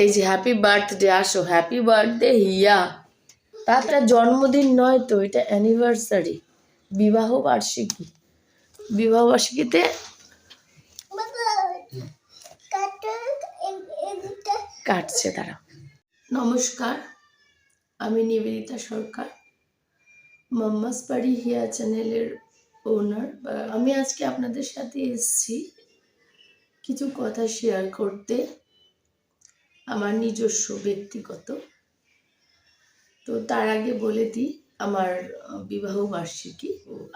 এই যে happy birthday, আসো হ্যাপি বার্থডে হিয়া। তার জন্মদিন নয় তো, এটা অ্যানিভার্সারি, বিবাহ বার্ষিকী। বিবাহ বার্ষিকীতে কাটছে তারা। নমস্কার, আমি নিবেদিতা সরকার, মাম্মাস বাড়ি হিয়া চ্যানেলের ওনার। আমি আজকে আপনাদের সাথে এসেছি কিছু কথা শেয়ার করতে, আমার নিজস্ব ব্যক্তিগত। তো তার আগে বলে দিই, আমার বিবাহ বার্ষিকী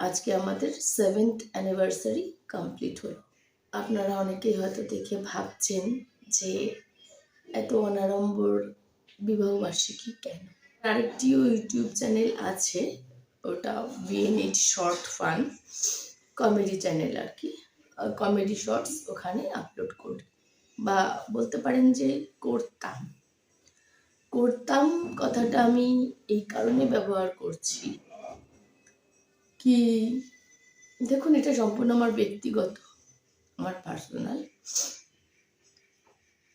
আজকে আমাদের 7th অ্যানিভার্সারি কমপ্লিট হলো। আপনারা অনেকেই হয়তো দেখে ভাবছেন যে এত অনাড়ম্বর বিবাহ বার্ষিকী কেন। আরেকটিও ইউটিউব চ্যানেল আছে, ওটা BNH short fun comedy channel আর কি, কমেডি শর্টস ওখানে আপলোড করি, বা বলতে পারেন যে করতাম। কথাটা আমি এই কারণে ব্যবহার করছি কি, দেখুন এটা সম্পূর্ণ আমার ব্যক্তিগত, আমার পার্সোনাল।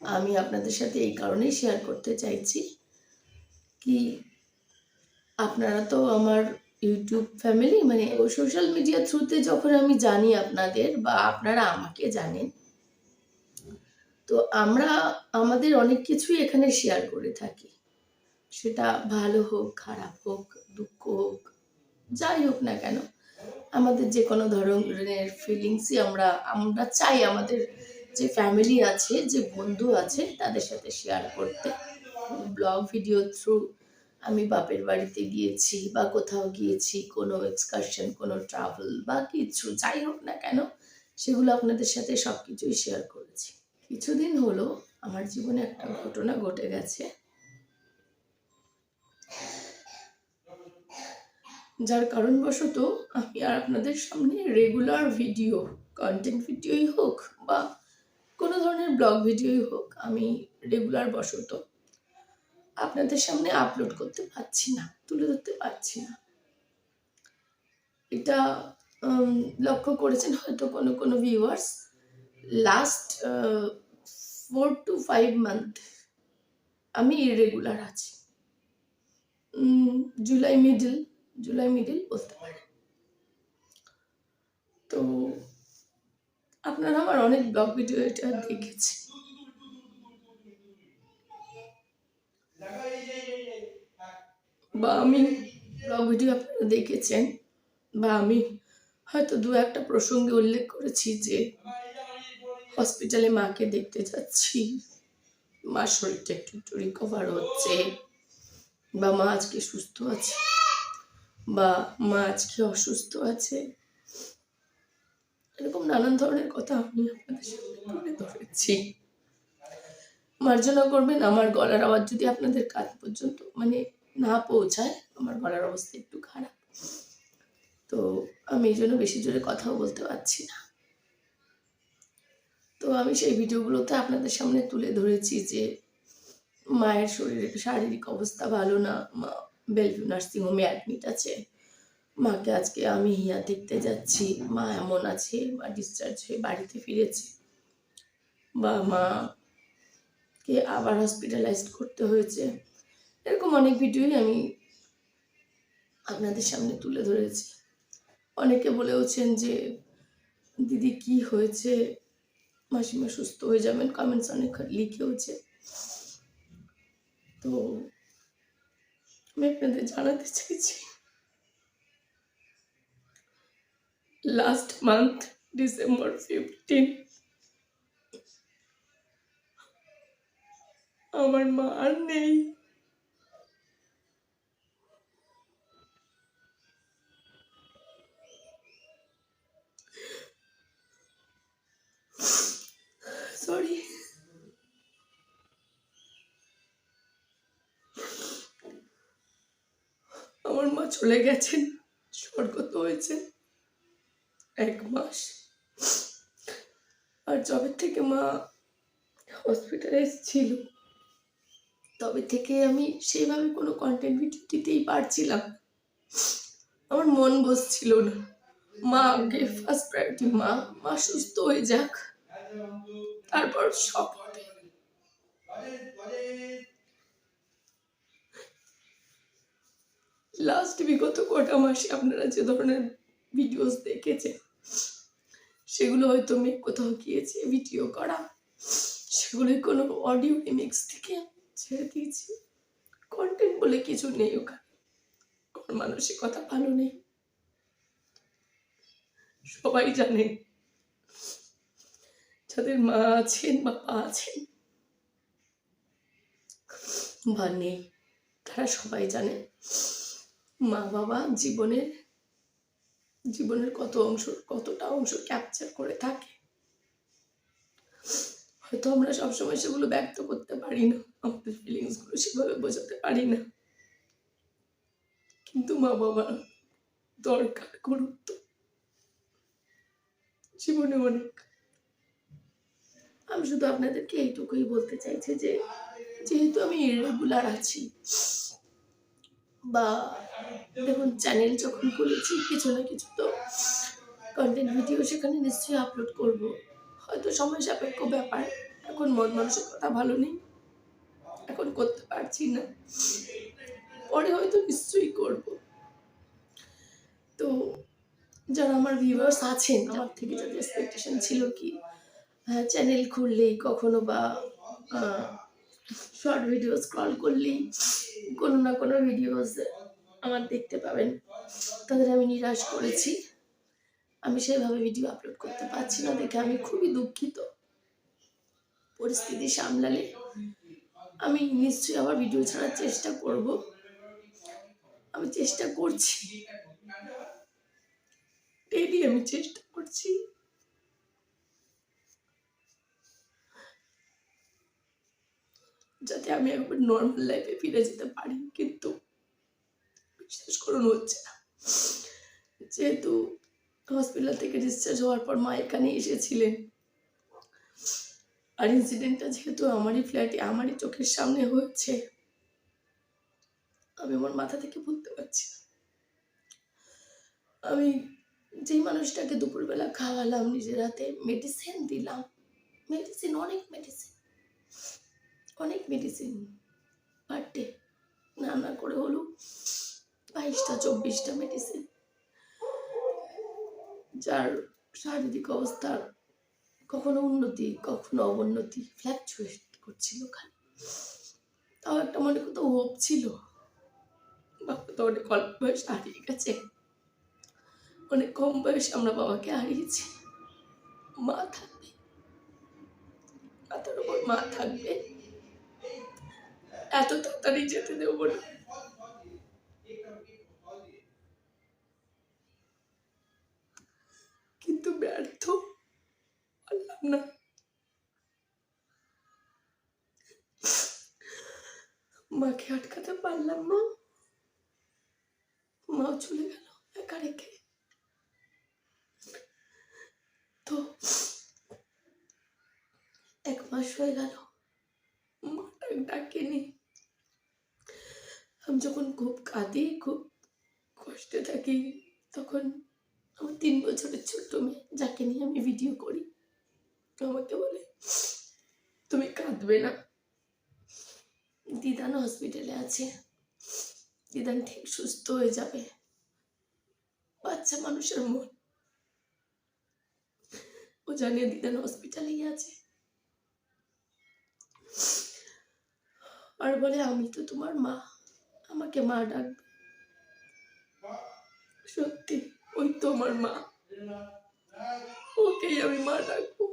আমি আপনাদের সাথে এই কারণেই শেয়ার করতে চাইছি কি, আপনারা তো আমার ইউটিউব ফ্যামিলি, মানে সোশ্যাল মিডিয়া থ্রুতে যখন আমি জানি আপনাদের, বা আপনারা আমাকে জানেন, তো আমরা আমাদের অনেক কিছুই এখানে শেয়ার করে থাকি। সেটা ভালো হোক, খারাপ হোক, দুঃখ হোক, যাই হোক না কেন, আমাদের যে কোনো ধরনের ফিলিংসই আমরা চাই আমাদের যে ফ্যামিলি আছে, যে বন্ধু আছে, তাদের সাথে শেয়ার করতে। ব্লগ ভিডিও থ্রু আমি বাপের বাড়িতে গিয়েছি বা কোথাও গিয়েছি, কোনো এক্সকারশন, কোনো ট্রাভেল বা কিছু যাই হোক না কেন, সেগুলো আপনাদের সাথে সব কিছুই শেয়ার করেছি। কিছুদিন হলো আমার জীবনে একটা ঘটনা ঘটে গেছে, যার কারণবশত আমি আর আপনাদের সামনে রেগুলার ভিডিও, কন্টেন্ট ভিডিওই হোক বা কোনো ধরনের ব্লগ ভিডিওই হোক, আমি রেগুলার বশত আপনাদের সামনে আপলোড করতে পারছি না, তুলে ধরতে পারছি না। এটা লক্ষ্য করেছেন হয়তো কোনো কোনো ভিউয়ার্স। লাস্ট 4 to 5 মান্থ আমি ইরেগুলার আছি। জুলাই মিডিল বলতে পারেন। তো আপনারা আমার অনেক ব্লগ ভিডিও এটা দেখেছেন, বা আমি ব্লগ ভিডিও আপনারা দেখেছেন, বা আমি হয়তো দু একটা প্রসঙ্গে উল্লেখ করেছি যে হসপিটালে মাকে দেখতে যাচ্ছি, মার শরীরটা একটু একটু রিকভার হচ্ছে, বা মা আজকে সুস্থ আছে, বা মা আজকে অসুস্থ আছে, এরকম নানান ধরনের কথা আমি আপনাদের সামনে তুলে ধরেছি। মার্জনা করবেন, আমার গলার আওয়াজ যদি আপনাদের কান পর্যন্ত মানে না পৌঁছায়, আমার গলার অবস্থা একটু খারাপ, তো আমি এই জন্য বেশি জোরে কথাও বলতে পারছি না। তো আমি সেই ভিডিওগুলোতে আপনাদের সামনে তুলে ধরেছি যে মায়ের শরীরের শারীরিক অবস্থা ভালো না, মা বেলভিউ নার্সিংহোমে অ্যাডমিট আছে, মাকে আজকে আমি হিয়া দেখতে যাচ্ছি, মা এমন আছে, মা ডিসচার্জ হয়ে বাড়িতে ফিরেছে, বা মাকে আবার হসপিটালাইজড করতে হয়েছে। এরকম অনেক ভিডিওই আমি আপনাদের সামনে তুলে ধরেছি। অনেকে বলেওছেন যে দিদি কি হয়েছে, মাসিমা সুস্থ হয়ে যাবেন, কমেন্টস অনেক লিখেওছে। তো আমি আপনাদের জানাতে চাইছি, লাস্ট মান্থ ডিসেম্বর 15 আমার মা আর নেই। সরি, আমার মা চলে গেছেন, স্বর্গত হয়েছেন 1 মাস। আর যবে থেকে মা হসপিটালাইজ ছিল, তবে থেকে আমি সেইভাবে কোনো কন্টেন্ট ভিডিও দিতেই পারছিলাম, আমার মন বসছিল না। মা আগে ফার্স্ট প্রায়োরিটি, মা সুস্থ হয়ে যাক, তারপর সব হবে। লাস্ট বিগত কটা মাসে আপনারা যে ধরনের ভিডিওস দেখেছেন, সেগুলো হয়তো আমি কোথাও গিয়েছি ভিডিও করা, সেগুলোই কোনো অডিও রিমিক্স থেকে ছেড়ে দিয়েছি। কন্টেন্ট বলে কিছু নেই ওখানে, আমার মানসিকতা ভালো নেই, সবাই জানে। যাদের মা আছেন, বাবা আছেন বা নেই, তারা সবাই জানে মা বাবা জীবনের কতটা অংশ ক্যাপচার করে থাকে। হয়তো আমরা সবসময় সেগুলো ব্যক্ত করতে পারি না, আমাদের ফিলিংস গুলো সেভাবে বোঝাতে পারি না, কিন্তু মা বাবার দরকার, গুরুত্ব জীবনে অনেক। আমি শুধু আপনাদেরকে এইটুকুই বলতে চাইছি যে যেহেতু আমি ইরেগুলার আছি, বা দেখুন চ্যানেল যখন খুলেছি কিছু না কিছু তো কন্টেন্ট ভিডিও সেখানে নিশ্চয়ই আপলোড করব। হয়তো সময় সাপেক্ষ ব্যাপার, এখন মন মানসিকতা ভালো নেই, এখন করতে পারছি না, পরে হয়তো নিশ্চয়ই করব। তো যারা আমার ভিউয়ার্স আছেন, আমার থেকে যাদের এক্সপেকটেশন ছিল কি চ্যানেল খুললেই কখনো বা শর্ট ভিডিও স্ক্রল করলেই কোনো না কোনো ভিডিওস আমার দেখতে পাবেন, তাদের আমি নিরাশ করেছি। আমি সেভাবে ভিডিও আপলোড করতে পারছি না দেখে আমি খুবই দুঃখিত। পরিস্থিতি সামলালে আমি নিশ্চয়ই আবার ভিডিও ছাড়ার চেষ্টা করব, আমি চেষ্টা করছি, ডেইলি আমি চেষ্টা করছি। যাতে আমি একবার নর্মাল লাইফে ফিরে যেতে পারি, কিন্তু বিশ্বাস করুন হচ্ছে না। যেহেতু হসপিটাল থেকে ডিসচার্জ হওয়ার পর মা এখানে এসেছিলেন, আর ইনসিডেন্টটা যেহেতু আমারই ফ্ল্যাটে, আমারই চোখের সামনে হচ্ছে, আমি আমার মাথা থেকে ভুলতে পারছি না। আমি যেই মানুষটাকে দুপুরবেলা খাওয়ালাম, নিজের হাতে মেডিসিন দিলাম, অনেক মেডিসিন পার ডে, রান্না করে হলো 22টা 24টা মেডিসিন, যার শারীরিক অবস্থার কখনো উন্নতি কখনো অবনতি ফ্ল্যাকচুয়েট করছিল খালি। তাও একটা মনে কোথাও হোপ ছিল, বাবা তো অনেক অল্প বয়স হারিয়ে গেছে, অনেক কম বয়সে আমরা বাবাকে হারিয়েছি। মা থাকবে, মাথার উপর মা থাকবে, এত তাড়াতাড়ি যেতে দেবো না। কিন্তু ব্যর্থ পারলাম না। মাকে আটকাতে পারলাম না, মাও চলে গেল একা রেখে। তো 1 মাস হয়ে গেল মাটা ডাকেনি। আমি যখন খুব কাঁদি, খুব কষ্টে থাকি, তখন আমার 3 বছরের ছোট্ট মেয়ে, যাকে নিয়ে আমি ভিডিও করি, আমাকে বলে তুমি কাঁদবে না, দিদান হসপিটালে আছে, দিদান ঠিক সুস্থ হয়ে যাবে। বাচ্চা মানুষের মন, ও জানে দিদান হসপিটালেই আছে, আর বলে আমি তো তোমার মা, আমাকে মা ডাকবে। সত্যি ওই তো আমার মা, ওকেই আমি মা ডাকবো।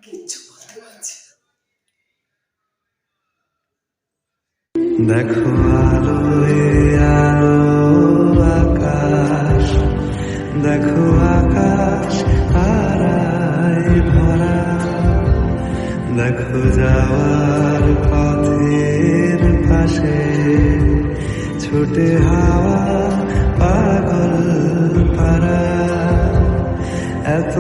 কিচ্ছু বলতে পারছি না। দেখো আলোয় আলো আকাশ, দেখো আকাশ তারায় ভরা, দেখো যাওয়ার পথের পাশে ছুটে হাওয়া পাগল পারা, এত